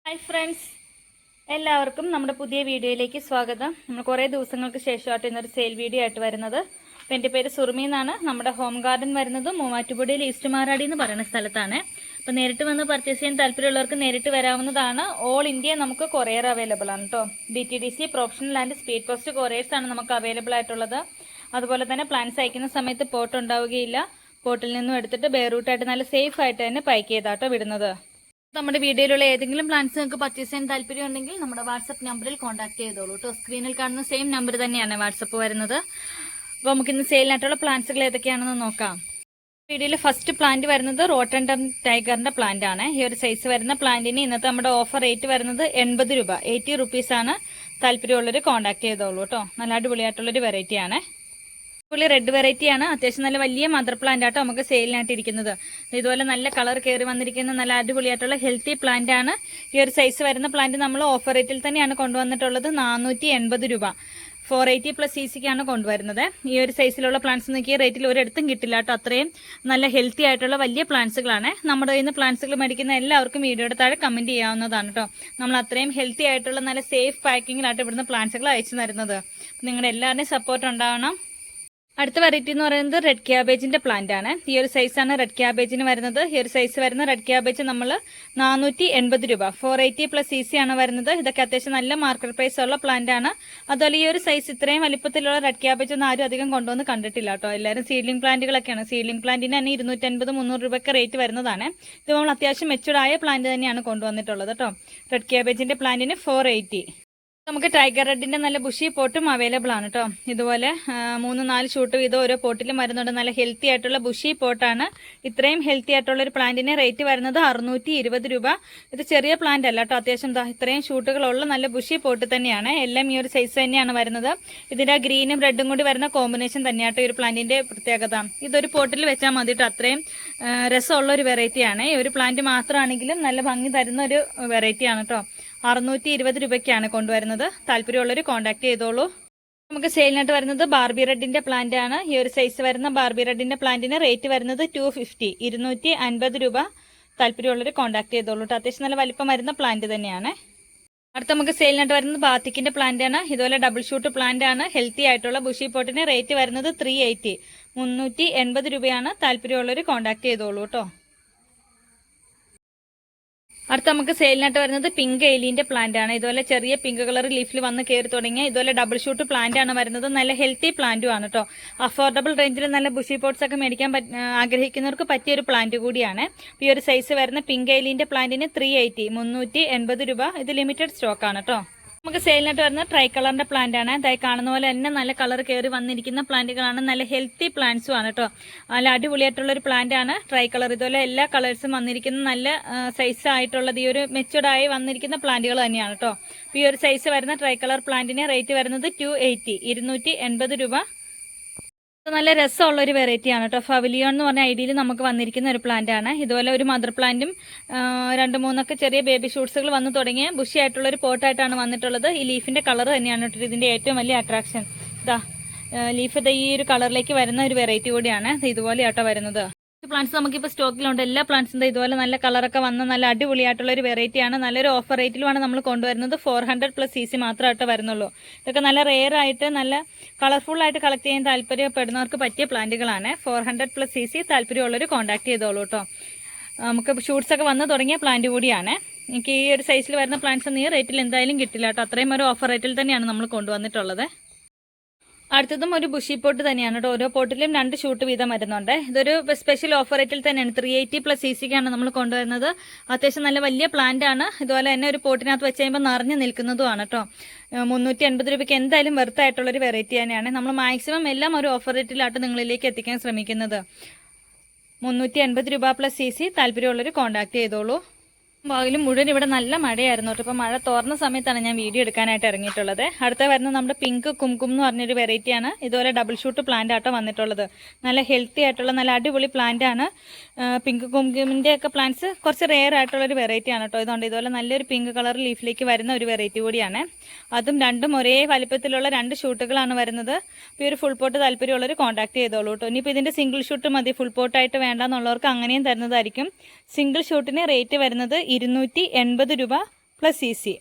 Hi friends, എല്ലാവർക്കും നമ്മുടെ പുതിയ വീഡിയോയിലേക്ക് സ്വാഗതം. നമ്മൾ കുറേ ദിവസങ്ങൾക്ക് ശേഷമായിട്ട് ഇന്നൊരു സെയിൽ വീഡിയോ ആയിട്ട് വരുന്നത്. അപ്പോൾ എൻ്റെ പേര് സുറുമി എന്നാണ്. നമ്മുടെ ഹോം ഗാർഡൻ വരുന്നത് മൂവാറ്റുപുഴയിൽ ഈസ്റ്റ് മാറാടി എന്ന് പറയുന്ന സ്ഥലത്താണ്. അപ്പോൾ നേരിട്ട് വന്ന് പർച്ചേസ് ചെയ്യാൻ താല്പര്യമുള്ളവർക്ക് നേരിട്ട് വരാവുന്നതാണ്. ഓൾ ഇന്ത്യ നമുക്ക് കൊറിയർ അവൈലബിൾ ആണ് കേട്ടോ. DTDC, professional and speed post കൊറിയേഴ്സാണ് നമുക്ക് അവൈലബിൾ ആയിട്ടുള്ളത്. അതുപോലെ തന്നെ പ്ലാൻസ് അയക്കുന്ന സമയത്ത് പോട്ട് ഉണ്ടാവുകയില്ല. പോട്ടിൽ നിന്നും എടുത്തിട്ട് ബെയറൂട്ടായിട്ട് നല്ല സേഫ് ആയിട്ട് തന്നെ പാക്ക് ചെയ്താട്ടോ വിടുന്നത്. നമ്മുടെ വീഡിയോയിലുള്ള ഏതെങ്കിലും പ്ലാൻസ് നിങ്ങൾക്ക് പർച്ചേസ് ചെയ്യാൻ താല്പര്യം ഉണ്ടെങ്കിൽ നമ്മുടെ വാട്സപ്പ് നമ്പറിൽ കോൺടാക്ട് ചെയ്തോളൂ കേട്ടോ. സ്ക്രീനിൽ കാണുന്ന സെയിം നമ്പർ തന്നെയാണ് വാട്സപ്പ് വരുന്നത്. അപ്പോൾ നമുക്കിന്ന് സെയിലിനായിട്ടുള്ള പ്ലാന്റ്സുകൾ ഏതൊക്കെയാണെന്ന് നോക്കാം. വീഡിയോയിൽ ഫസ്റ്റ് പ്ലാന്റ് വരുന്നത് റോട്ടൻഡം ടൈഗറിന്റെ പ്ലാന്റ് ആണ്. ഈ ഒരു സൈസ് വരുന്ന പ്ലാന്റിന് ഇന്നത്തെ നമ്മുടെ ഓഫർ റേറ്റ് വരുന്നത് 80 രൂപ, 80 റുപ്പീസാണ്. താല്പര്യമുള്ളവർ കോൺടാക്ട് ചെയ്തോളൂ കേട്ടോ. നല്ല അടിപൊളിയായിട്ടുള്ളൊരു വെറൈറ്റി ആണ്. റെഡ് വെറൈറ്റി ആണ്. അത്യാവശ്യം നല്ല വലിയ മദർ പ്ലാന്റ് ആട്ടോ നമുക്ക് സെയിലിനായിട്ട് ഇരിക്കുന്നത്. ഇതുപോലെ നല്ല കളർ കയറി വന്നിരിക്കുന്ന നല്ല അടിപൊളിയായിട്ടുള്ള ഹെൽത്തി പ്ലാന്റ് ആണ്. ഈ ഒരു സൈസ് വരുന്ന പ്ലാന്റ് നമ്മൾ ഓഫർ റേറ്റിൽ തന്നെയാണ് കൊണ്ടുവന്നിട്ടുള്ളത്. 480 രൂപ, 480+ CCക്കാണ് കൊണ്ടുവരുന്നത്. ഈ ഒരു സൈസിലുള്ള പ്ലാന്റ്സ് നോക്കിയ റേറ്റിൽ ഒരിടത്തും കിട്ടില്ല കേട്ടോ. അത്രയും നല്ല ഹെൽത്തി ആയിട്ടുള്ള വലിയ പ്ലാന്റ്സുകളാണ്. നമ്മുടെ കയ്യിൽ നിന്ന് പ്ലാന്റ്സുകൾ മേടിക്കുന്ന എല്ലാവർക്കും വീഡിയോയുടെ താഴെ കമന്റ് ചെയ്യാവുന്നതാണ് കേട്ടോ. നമ്മൾ അത്രയും ഹെൽത്തി ആയിട്ടുള്ള നല്ല സേഫ് പാക്കിങ്ങിലായിട്ട് ഇവിടുന്ന് പ്ലാന്റ്സുകൾ അയച്ചു തരുന്നത്. നിങ്ങളുടെ എല്ലാവരുടെയും സപ്പോർട്ട് ഉണ്ടാവണം. അടുത്ത വെറൈറ്റി എന്ന് പറയുന്നത് റെഡ് ക്യാബേജിന്റെ പ്ലാന്റ് ആണ്. ഈ ഒരു സൈസാണ് റെഡ് ക്യാബേജിന് വരുന്നത്. ഈ ഒരു സൈസ് വരുന്ന റെഡ് ക്യാബേജ് നമ്മൾ 480 രൂപ, 480+ CC ആണ് വരുന്നത്. ഇതൊക്കെ അത്യാവശ്യം നല്ല മാർക്കറ്റ് പ്രൈസ് ഉള്ള പ്ലാന്റ് ആണ്. അതുപോലെ ഈ ഒരു സൈസ് ഇത്രയും വലിപ്പത്തിലുള്ള റെഡ് ക്യാബേജ് ഒന്നും ആരും അധികം കൊണ്ടുവന്ന് കണ്ടിട്ടില്ല കേട്ടോ. എല്ലാവരും സീഡ്ലിംഗ് പ്ലാന്റുകളൊക്കെയാണ്. സീഡ്ലിംഗ് പ്ലാന്റിന് തന്നെ 250-300 രൂപയൊക്കെ റേറ്റ് വരുന്നതാണ്. ഇത് നമ്മൾ അത്യാവശ്യം മെച്ചുർഡായ പ്ലാന്റ് തന്നെയാണ് കൊണ്ടുവന്നിട്ടുള്ളത് കേട്ടോ. റെഡ് ക്യാബേജിന്റെ പ്ലാന്റിന് 480. നമുക്ക് ടൈഗർ റെഡിന്റെ നല്ല ബുഷി പോട്ടും അവൈലബിൾ ആണ് കേട്ടോ. ഇതുപോലെ 3-4 ഷൂട്ട് വീതം ഓരോ പോട്ടിലും വരുന്നുണ്ട്. നല്ല ഹെൽത്തി ആയിട്ടുള്ള ബുഷി പോട്ടാണ്. ഇത്രയും ഹെൽത്തി ആയിട്ടുള്ള ഒരു പ്ലാന്റിന് റേറ്റ് വരുന്നത് 620 രൂപ. ഇത് ചെറിയ പ്ലാന്റ് അല്ല കേട്ടോ. അത്യാവശ്യം ഇത്രയും ഷൂട്ടുകളുള്ള നല്ല ബുഷി പോട്ട് തന്നെയാണ്. എല്ലാം ഈ ഒരു സൈസ് തന്നെയാണ് വരുന്നത്. ഇതിന്റെ ഗ്രീനും റെഡും കൂടി വരുന്ന കോമ്പിനേഷൻ തന്നെയാട്ടോ ഈ ഒരു പ്ലാന്റിന്റെ പ്രത്യേകത. ഇതൊരു പോട്ടിൽ വെച്ചാൽ മതി കേട്ടോ. അത്രയും രസമുള്ള ഒരു വെറൈറ്റിയാണ്. ഈ ഒരു പ്ലാന്റ് മാത്രമാണെങ്കിലും നല്ല ഭംഗി തരുന്ന ഒരു വെറൈറ്റിയാണ് കേട്ടോ. 620 രൂപയ്ക്കാണ് കൊണ്ടുവരുന്നത്. താല്പര്യമുള്ളവർ കോൺടാക്ട് ചെയ്തോളൂ. നമുക്ക് സെയിലിനായിട്ട് വരുന്നത് ബാർബി റെഡിന്റെ പ്ലാന്റ് ആണ്. ഈ ഒരു സൈസ് വരുന്ന ബാർബി റെഡിന്റെ പ്ലാന്റിന് റേറ്റ് വരുന്നത് 250, 250 രൂപ. താല്പര്യമുള്ളവർ കോൺടാക്ട് ചെയ്തോളൂ. അത്യാവശ്യം നല്ല വലിപ്പം വരുന്ന പ്ലാന്റ് തന്നെയാണ്. അടുത്ത നമുക്ക് സെയിലിനായിട്ട് വരുന്നത് ബാത്തിക്കിന്റെ പ്ലാന്റ് ആണ്. ഇതുപോലെ ഡബിൾ ഷൂട്ട് പ്ലാന്റ് ആണ്. ഹെൽത്തി ആയിട്ടുള്ള ബുഷി പോട്ടിന് റേറ്റ് വരുന്നത് 380, 380 രൂപയാണ്. താല്പര്യമുള്ളവർ കോൺടാക്ട് ചെയ്തോളൂ കേട്ടോ. അടുത്ത നമുക്ക് സെയിലിനായിട്ട് വരുന്നത് പിങ്ക് എയിലിന്റെ പ്ലാന്റ് ആണ്. ഇതുപോലെ ചെറിയ പിങ്ക് കളർ ലീഫിൽ വന്ന് കയറി തുടങ്ങിയ ഇതുപോലെ ഡബിൾ ഷൂട്ട് പ്ലാന്റ് ആണ് വരുന്നത്. നല്ല ഹെൽത്തി പ്ലാന്റും ആണ് കേട്ടോ. അഫോർഡബിൾ റേഞ്ചിൽ നല്ല ബുഷി പോട്ട്സ് ഒക്കെ മേടിക്കാൻ ആഗ്രഹിക്കുന്നവർക്ക് പറ്റിയ ഒരു പ്ലാന്റ് കൂടിയാണ്. ഈ ഒരു സൈസ് വരുന്ന പിങ്ക് എയിലിന്റെ പ്ലാന്റിന് 380, 380 രൂപ. ഇത് ലിമിറ്റഡ് സ്റ്റോക്ക് ആണ് കേട്ടോ. നമുക്ക് സെയിലിനായിട്ട് വരുന്ന ട്രൈ കളറിന്റെ പ്ലാന്റ് ആണ്. അതായത് കാണുന്ന പോലെ തന്നെ നല്ല കളർ കയറി വന്നിരിക്കുന്ന പ്ലാന്റുകളാണ്. നല്ല ഹെൽത്തി പ്ലാന്റ്സും ആണ് കേട്ടോ. നല്ല അടിപൊളിയായിട്ടുള്ള ഒരു പ്ലാന്റ് ആണ് ട്രൈ കളർ. ഇതുപോലെ എല്ലാ കളേഴ്സും വന്നിരിക്കുന്ന നല്ല സൈസ് ആയിട്ടുള്ളത് ഈ ഒരു മെച്ചുർഡായി വന്നിരിക്കുന്ന പ്ലാന്റുകൾ തന്നെയാണ് കേട്ടോ. ഈ ഒരു സൈസ് വരുന്ന ട്രൈ കളർ പ്ലാന്റിന് റേറ്റ് വരുന്നത് 280, 280 രൂപ. നല്ല രസമുള്ള ഒരു വെറൈറ്റി ആണ് കേട്ടോ. ഫവലിയോൺ എന്ന് പറഞ്ഞ ഐഡിയയിൽ നമുക്ക് വന്നിരിക്കുന്ന ഒരു പ്ലാന്റ് ആണ്. ഇതുപോലെ ഒരു മദർ പ്ലാന്റും 2-3 ചെറിയ ബേബി ഷൂട്ട്സുകൾ വന്നു തുടങ്ങിയ ബുഷി ആയിട്ടുള്ള ഒരു പോട്ടായിട്ടാണ് വന്നിട്ടുള്ളത്. ഈ ലീഫിന്റെ കളർ തന്നെയാണ് കേട്ടോ ഇതിന്റെ ഏറ്റവും വലിയ അട്രാക്ഷൻ. ഇതാ ലീഫ് ഈ ഒരു കളറിലേക്ക് വരുന്ന ഒരു വെറൈറ്റി കൂടിയാണ്. ഇതുപോലെ ആട്ടോ വരുന്നത്. പ്ലാന്റ്സ് നമുക്കിപ്പോൾ സ്റ്റോക്കിലുണ്ട്. എല്ലാ പ്ലാന്റ്സിന്റെ ഇതുപോലെ നല്ല കളറൊക്കെ വന്ന നല്ല അടിപൊളിയായിട്ടുള്ള ഒരു വെറൈറ്റിയാണ്. നല്ലൊരു ഓഫർ റേറ്റിലുമാണ് നമ്മൾ കൊണ്ടുവരുന്നത്. 400+ CC മാത്രമായിട്ട് വരുന്നുള്ളൂ. ഇതൊക്കെ നല്ല റെയർ ആയിട്ട് നല്ല കളർഫുൾ ആയിട്ട് കളക്ട് ചെയ്യാൻ താല്പര്യപ്പെടുന്നവർക്ക് പറ്റിയ പ്ലാന്റുകളാണ്. 400+ CC. താല്പര്യമുള്ളവർ കോൺടാക്ട് ചെയ്തോളൂ കേട്ടോ. നമുക്ക് ഷൂട്ട്സ് ഒക്കെ വന്ന് തുടങ്ങിയ പ്ലാന്റ് കൂടിയാണ്. എനിക്ക് ഈ ഒരു സൈസിൽ വരുന്ന പ്ലാന്റ്സ് ഒന്നും ഈ റേറ്റിൽ എന്തായാലും കിട്ടില്ല കേട്ടോ. അത്രയും ഒരു ഓഫർ റേറ്റിൽ തന്നെയാണ് നമ്മൾ കൊണ്ടുവന്നിട്ടുള്ളത്. അടുത്തതും ഒരു ബുഷി പോട്ട് തന്നെയാണ് കേട്ടോ. ഓരോ പോട്ടിലും 2 ഷൂട്ട് വീതം വരുന്നുണ്ട്. ഇതൊരു സ്പെഷ്യൽ ഓഫർ റേറ്റിൽ തന്നെയാണ്. 380+ CCക്കാണ് നമ്മൾ കൊണ്ടുവരുന്നത്. അത്യാവശ്യം നല്ല വലിയ പ്ലാന്റ് ആണ്. ഇതുപോലെ തന്നെ ഒരു പോട്ടിനകത്ത് വെച്ച് കഴിയുമ്പോൾ നിറഞ്ഞു നിൽക്കുന്നതുമാണ് കേട്ടോ. 380 രൂപയ്ക്ക് എന്തായാലും വെർത്ത് ആയിട്ടുള്ളൊരു വെറൈറ്റി തന്നെയാണ്. നമ്മൾ മാക്സിമം എല്ലാം ഒരു ഓഫർ റേറ്റിലായിട്ട് നിങ്ങളിലേക്ക് എത്തിക്കാൻ ശ്രമിക്കുന്നത്. 380 രൂപ + CC. താല്പര്യമുള്ളവർ കോൺടാക്ട് ചെയ്തോളൂ. പകലും മുഴുവൻ ഇവിടെ നല്ല മഴയായിരുന്നു കേട്ടോ. ഇപ്പോൾ മഴ തോർന്ന സമയത്താണ് ഞാൻ വീഡിയോ എടുക്കാനായിട്ട് ഇറങ്ങിയിട്ടുള്ളത്. അടുത്ത വരുന്നത് നമ്മുടെ പിങ്ക് കുംകും എന്ന് പറഞ്ഞൊരു വെറൈറ്റിയാണ്. ഇതുപോലെ ഡബിൾ ഷൂട്ട് പ്ലാന്റ് ആട്ടോ വന്നിട്ടുള്ളത്. നല്ല ഹെൽത്തി ആയിട്ടുള്ള നല്ല അടിപൊളി പ്ലാന്റ് ആണ്. പിങ്ക് കുംകുമിൻ്റെ ഒക്കെ പ്ലാന്റ്സ് കുറച്ച് റെയർ ആയിട്ടുള്ളൊരു വെറൈറ്റി ആണ് കേട്ടോ. ഇതുകൊണ്ട് ഇതുപോലെ നല്ലൊരു പിങ്ക് കളർ ലീഫിലേക്ക് വരുന്ന ഒരു വെറൈറ്റി കൂടിയാണ്. അതും രണ്ടും ഒരേ വലിപ്പത്തിലുള്ള 2 ഷൂട്ടുകളാണ് വരുന്നത്. അപ്പോൾ ഈ ഒരു ഫുൾ പോട്ട് താല്പര്യമുള്ളവർ കോൺടാക്ട് ചെയ്തോളൂ കേട്ടോ. ഇനിയിപ്പോൾ ഇതിൻ്റെ സിംഗിൾ ഷൂട്ട് മതി, ഫുൾ പോട്ടായിട്ട് വേണ്ടെന്നുള്ളവർക്ക് അങ്ങനെയും തരുന്നതായിരിക്കും. സിംഗിൾ ഷൂട്ടിന് റേറ്റ് വരുന്നത് 280 രൂപ. Plus C C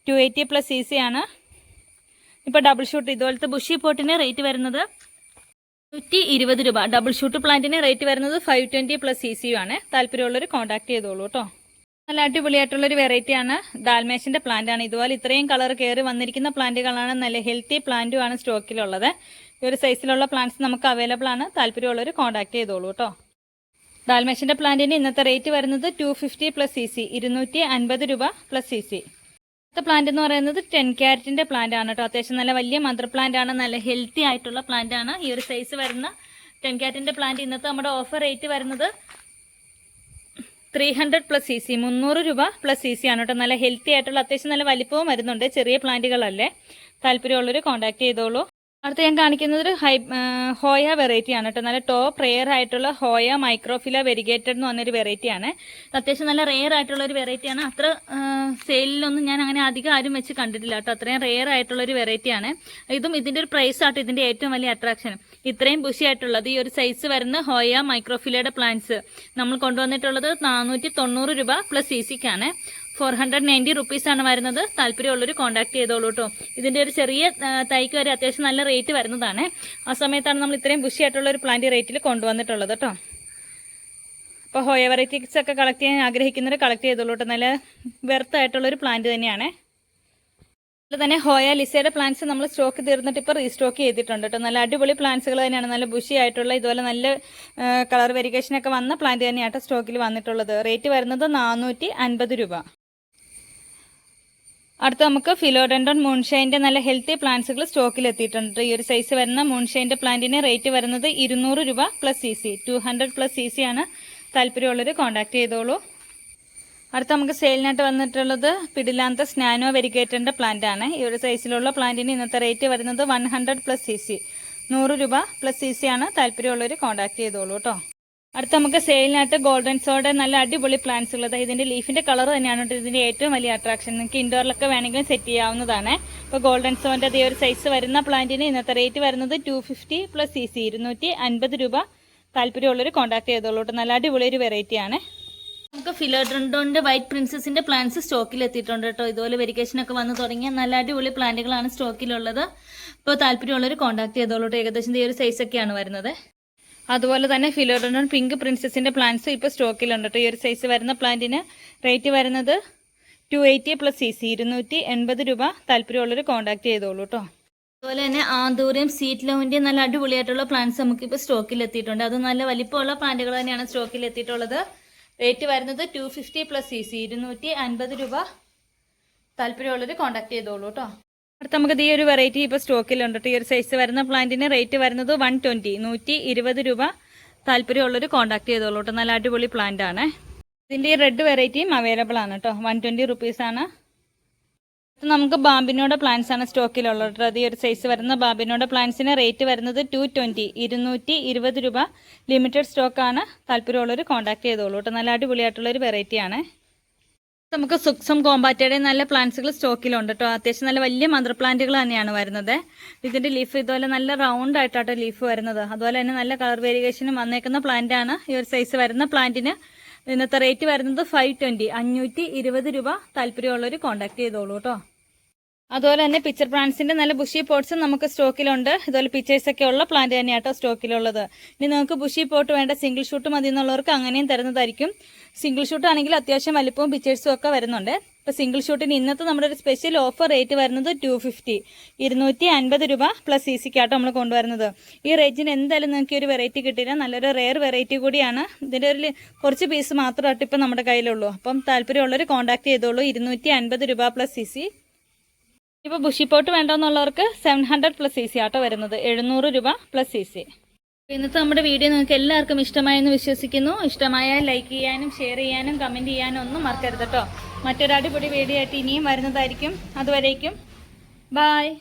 280 plus C C ആണ്. ഇപ്പോൾ ഡബിൾ ഷൂട്ട് ഇതുപോലത്തെ ബുഷി പോട്ടിന് റേറ്റ് വരുന്നത് 120 രൂപ. ഡബിൾ ഷൂട്ട് പ്ലാന്റിന് റേറ്റ് വരുന്നത് 520 പ്ലസ് സി സി ആണ്. താല്പര്യമുള്ളവർ കോൺടാക്ട് ചെയ്തോളൂ കേട്ടോ. നല്ല അടിപൊളിയായിട്ടുള്ളൊരു വെറൈറ്റിയാണ്. ഡാൽമേഷൻ്റെ പ്ലാന്റ് ആണ്. ഇതുപോലെ ഇത്രയും കളർ കയറി വന്നിരിക്കുന്ന പ്ലാന്റുകളാണ്. നല്ല ഹെൽത്തി പ്ലാന്റും ആണ് സ്റ്റോക്കിലുള്ളത്. ഈ ഒരു സൈസിലുള്ള പ്ലാന്റ്സ് നമുക്ക് അവൈലബിൾ ആണ്. താല്പര്യമുള്ളവർ കോൺടാക്ട് ചെയ്തോളൂ കേട്ടോ. ഡാൽമേഷൻ്റെ പ്ലാന്റിന് ഇന്നത്തെ റേറ്റ് വരുന്നത് 250 പ്ലസ് സി സി 250 രൂപ പ്ലസ് സി സി. അടുത്ത പ്ലാന്റ് എന്ന് പറയുന്നത് 10 ക്യാരറ്റിൻ്റെ പ്ലാന്റ് ആണ് കേട്ടോ. അത്യാവശ്യം നല്ല വലിയ മദർ പ്ലാന്റ് ആണ്. നല്ല ഹെൽത്തി ആയിട്ടുള്ള പ്ലാന്റ് ആണ്. ഈ ഒരു സൈസ് വരുന്ന 10 ക്യാരറ്റിൻ്റെ പ്ലാന്റ് ഇന്നത്തെ നമ്മുടെ ഓഫർ റേറ്റ് വരുന്നത് 300 പ്ലസ് സി സി 300 രൂപ പ്ലസ് സി സി ആണ് കേട്ടോ. നല്ല ഹെൽത്തി ആയിട്ടുള്ള അത്യാവശ്യം നല്ല വലിപ്പവും വരുന്നുണ്ട്. ചെറിയ പ്ലാന്റുകളല്ലേ. താല്പര്യമുള്ളവർ കോൺടാക്ട് ചെയ്തോളൂ. അടുത്ത ഞാൻ കാണിക്കുന്നത് ഒരു ഹോയ വെറൈറ്റി ആണ് കേട്ടോ. നല്ല ടോപ്പ് റെയർ ആയിട്ടുള്ള ഹോയ മൈക്രോഫില വെരിഗേറ്റഡ് എന്ന് പറഞ്ഞൊരു വെറൈറ്റിയാണ്. അത്യാവശ്യം നല്ല റെയർ ആയിട്ടുള്ള ഒരു വെറൈറ്റിയാണ്. അത്ര സെയിലൊന്നും ഞാൻ അങ്ങനെ അധികം ആരും വെച്ച് കണ്ടിട്ടില്ല കേട്ടോ. അത്രയും റെയർ ആയിട്ടുള്ളൊരു വെറൈറ്റിയാണ്. ഇതും ഇതിൻ്റെ ഒരു പ്രൈസ് ആട്ടോ ഇതിൻ്റെ ഏറ്റവും വലിയ അട്രാക്ഷൻ. ഇത്രയും ബുഷി ആയിട്ടുള്ളത് ഈ ഒരു സൈസ് വരുന്ന ഹോയ മൈക്രോഫിലയുടെ പ്ലാന്റ്സ് നമ്മൾ കൊണ്ടുവന്നിട്ടുള്ളത് 490 രൂപ പ്ലസ് സി സിക്കാണ്. 490 റുപ്പീസാണ് വരുന്നത്. താല്പര്യമുള്ളൊരു കോൺടാക്ട് ചെയ്തോളൂ കേട്ടോ. ഇതിൻ്റെ ഒരു ചെറിയ തൈക്ക് വരെ അത്യാവശ്യം നല്ല റേറ്റ് വരുന്നതാണ്. ആ സമയത്താണ് നമ്മൾ ഇത്രയും ബുഷി ആയിട്ടുള്ള ഒരു പ്ലാന്റ് റേറ്റിൽ കൊണ്ടുവന്നിട്ടുള്ളത് കേട്ടോ. അപ്പോൾ ഹോയ വെറൈറ്റീസ് ഒക്കെ കളക്ട് ചെയ്യാൻ ആഗ്രഹിക്കുന്നവർ കളക്ട് ചെയ്തോളൂ കേട്ടോ. നല്ല വെർത്തായിട്ടുള്ളൊരു പ്ലാന്റ് തന്നെയാണ്. അതുപോലെ തന്നെ ഹോയ ലിസയുടെ പ്ലാന്റ്സ് നമ്മൾ സ്റ്റോക്ക് തീർന്നിട്ട് ഇപ്പോൾ റീസ്റ്റോക്ക് ചെയ്തിട്ടുണ്ട് കേട്ടോ. നല്ല അടിപൊളി പ്ലാന്റ്സുകൾ തന്നെയാണ്. നല്ല ബുഷി ആയിട്ടുള്ള ഇതുപോലെ നല്ല കളർ വെരിഗേഷനൊക്കെ വന്ന പ്ലാന്റ് തന്നെയാട്ടോ സ്റ്റോക്കിൽ വന്നിട്ടുള്ളത്. റേറ്റ് വരുന്നത് 450 രൂപ. അടുത്ത നമുക്ക് ഫിലോഡെൻഡ്രോൺ മൂൺഷൈൻ്റെ നല്ല ഹെൽത്തി പ്ലാന്റ്സുകൾ സ്റ്റോക്കിൽ എത്തിയിട്ടുണ്ട്. ഈ ഒരു സൈസ് വരുന്ന മൂൺഷൈൻ്റെ പ്ലാന്റിന് റേറ്റ് വരുന്നത് 200 രൂപ plus C C 200 plus C C ആണ്. താല്പര്യമുള്ളവർ കോൺടാക്ട് ചെയ്തോളൂ. അടുത്ത നമുക്ക് സെയിലിനായിട്ട് വന്നിട്ടുള്ളത് പിഡിലാന്തസ് നാനോ വെരിഗേറ്ററിൻ്റെ പ്ലാന്റ് ആണ്. ഈ ഒരു സൈസിലുള്ള പ്ലാന്റിന് ഇന്നത്തെ റേറ്റ് വരുന്നത് 100 പ്ലസ് സി സി 100 രൂപ പ്ലസ് സി സി ആണ്. താല്പര്യമുള്ളവർ കോൺടാക്ട് ചെയ്തോളൂ കേട്ടോ. അടുത്ത നമുക്ക് സെയിലിനായിട്ട് ഗോൾഡൻ സോയുടെ നല്ല അടിപൊളി പ്ലാന്റ്സ് ഉള്ളത്. ഇതിൻ്റെ ലീഫിൻ്റെ കളർ തന്നെയാണ് ഇതിൻ്റെ ഏറ്റവും വലിയ അട്രാക്ഷൻ. നിങ്ങൾക്ക് ഇൻഡോറിലൊക്കെ വേണമെങ്കിലും സെറ്റ് ചെയ്യാവുന്നതാണ്. ഇപ്പോൾ ഗോൾഡൻ സോൻ്റെ അതേ ഒരു സൈസ് വരുന്ന പ്ലാന്റിന് ഇന്നത്തെ റേറ്റ് വരുന്നത് 250 പ്ലസ് സി സി 250 രൂപ. താല്പര്യമുള്ളവർ കോൺടാക്ട് ചെയ്തോളൂ കേട്ടോ. നല്ല അടിപൊളി ഒരു വെറൈറ്റിയാണ്. നമുക്ക് ഫിലോഡെൻഡ്രോണിൻ്റെ വൈറ്റ് പ്രിൻസസിൻ്റെ പ്ലാന്റ്സ് സ്റ്റോക്കിൽ എത്തിയിട്ടുണ്ട് കേട്ടോ. ഇതുപോലെ വെരിഗേഷനൊക്കെ വന്ന് തുടങ്ങിയ നല്ല അടിപൊളി പ്ലാന്റുകളാണ് സ്റ്റോക്കിലുള്ളത്. ഇപ്പോൾ താല്പര്യമുള്ളവർ കോൺടാക്ട് ചെയ്തോളൂ കേട്ടോ. ഏകദേശം ഈ ഒരു സൈസൊക്കെയാണ് വരുന്നത്. അതുപോലെ തന്നെ ഫിലോഡെൻഡ്രോൺ പിങ്ക് പ്രിൻസസിൻ്റെ പ്ലാന്റ്സ് ഇപ്പോൾ സ്റ്റോക്കിലുണ്ട് കേട്ടോ. ഈ ഒരു സൈസ് വരുന്ന പ്ലാന്റിന് റേറ്റ് വരുന്നത് 280 പ്ലസ് സി സി 280 രൂപ. താല്പര്യമുള്ളവർ കോൺടാക്ട് ചെയ്തോളൂ കേട്ടോ. അതുപോലെ തന്നെ ആന്തൂറിയം സീറ്റ് ലവിൻ്റെയും നല്ല അടിപൊളിയായിട്ടുള്ള പ്ലാന്റ്സ് നമുക്കിപ്പോൾ സ്റ്റോക്കിൽ എത്തിയിട്ടുണ്ട്. അത് നല്ല വലിപ്പമുള്ള പ്ലാന്റുകൾ തന്നെയാണ് സ്റ്റോക്കിൽ എത്തിയിട്ടുള്ളത്. റേറ്റ് വരുന്നത് 250 പ്ലസ് സി സി 250 രൂപ. താല്പര്യമുള്ളവർ കോൺടാക്ട് ചെയ്തോളൂ കേട്ടോ. അടുത്ത നമുക്ക് ഈ ഒരു വെറൈറ്റി ഇപ്പോൾ സ്റ്റോക്കിലുണ്ട്. ഈ ഒരു സൈസ് വരുന്ന പ്ലാന്റിന് റേറ്റ് വരുന്നത് 120 രൂപ. താല്പര്യമുള്ളവർ കോൺടാക്ട് ചെയ്തോളൂ കേട്ടോ. നല്ല അടിപൊളി പ്ലാന്റ് ആണ്. ഇതിൻ്റെ ഈ റെഡ് വെറൈറ്റിയും അവൈലബിൾ ആണ് കേട്ടോ. 120 റുപ്പീസാണ്. നമുക്ക് ബാമ്പിനോടെ പ്ലാന്റ്സ് ആണ് സ്റ്റോക്കിലുള്ളത്. ഈ ഒരു സൈസ് വരുന്ന ബാമ്പിനോടെ പ്ലാന്റ്സിന് റേറ്റ് വരുന്നത് 220 രൂപ. ലിമിറ്റഡ് സ്റ്റോക്കാണ്. താല്പര്യമുള്ളവർ കോൺടാക്ട് ചെയ്തോളൂ കേട്ടോ. നല്ല അടിപൊളിയായിട്ടുള്ളൊരു വെറൈറ്റിയാണ്. നമുക്ക് സുക്സം കോമ്പാറ്റയുടെ നല്ല പ്ലാന്റ്സുകൾ സ്റ്റോക്കിലുണ്ട് കേട്ടോ. അത്യാവശ്യം നല്ല വലിയ മദർ പ്ലാന്റുകൾ തന്നെയാണ് വരുന്നത്. ഇതിൻ്റെ ലീഫ് ഇതുപോലെ നല്ല റൗണ്ട് ആയിട്ടാട്ടോ ലീഫ് വരുന്നത്. അതുപോലെ തന്നെ നല്ല കളർ വേരിയേഷനും വന്നേക്കുന്ന പ്ലാന്റ് ആണ്. ഈ ഒരു സൈസ് വരുന്ന പ്ലാന്റിന് ഇന്നത്തെ റേറ്റ് വരുന്നത് 520 രൂപ. താല്പര്യമുള്ളവർ കോൺടാക്ട് ചെയ്തോളൂ കേട്ടോ. അതുപോലെ തന്നെ പിക്ചർ പ്ലാന്റ്സിൻ്റെ നല്ല ബുഷി പോട്ട്സും നമുക്ക് സ്റ്റോക്കിലുണ്ട്. ഇതുപോലെ പിക്ചേഴ്സൊക്കെ ഉള്ള പ്ലാന്റ് തന്നെയാട്ടോ സ്റ്റോക്കിലുള്ളത്. ഇനി നിങ്ങൾക്ക് ബുഷി പോട്ട് വേണ്ട സിംഗിൾ ഷൂട്ട് മതി എന്നുള്ളവർക്ക് അങ്ങനെയും തരുന്നതായിരിക്കും. സിംഗിൾ ഷൂട്ട് ആണെങ്കിൽ അത്യാവശ്യം വലിപ്പവും പിക്ചേഴ്സും ഒക്കെ വരുന്നുണ്ട്. ഇപ്പോൾ സിംഗിൾ ഷൂട്ടിന് ഇന്നത്തെ നമ്മുടെ ഒരു സ്പെഷ്യൽ ഓഫർ റേറ്റ് വരുന്നത് 250 രൂപ പ്ലസ് സി സിക്കാട്ടോ നമ്മൾ കൊണ്ടുവരുന്നത്. ഈ റേറ്റിന് എന്തായാലും നിങ്ങൾക്ക് ഒരു വെറൈറ്റി കിട്ടില്ല. നല്ലൊരു റെയർ വെറൈറ്റി കൂടിയാണ്. ഇതിൻ്റെ ഒരു കുറച്ച് പീസ് മാത്രമായിട്ട് ഇപ്പം നമ്മുടെ കയ്യിലുള്ളൂ. അപ്പം താല്പര്യമുള്ളവർ കോൺടാക്ട് ചെയ്തോളൂ. 250 രൂപ പ്ലസ് സി സി. ഇപ്പോൾ ബുഷി പോട്ട് വേണ്ടെന്നുള്ളവർക്ക് 700 പ്ലസ് സി സി ആട്ടോ വരുന്നത്. 700 രൂപ പ്ലസ് സി സി. ഇന്നത്തെ നമ്മുടെ വീഡിയോ നിങ്ങൾക്ക് എല്ലാവർക്കും ഇഷ്ടമായെന്ന് വിശ്വസിക്കുന്നു. ഇഷ്ടമായാൽ ലൈക്ക് ചെയ്യാനും ഷെയർ ചെയ്യാനും കമൻറ്റ് ചെയ്യാനും ഒന്നും മറക്കരുത് കേട്ടോ. മറ്റൊരു അടിപൊളി വീഡിയോ ആയിട്ട് ഇനിയും വരുന്നതായിരിക്കും. അതുവരേക്കും ബായ്.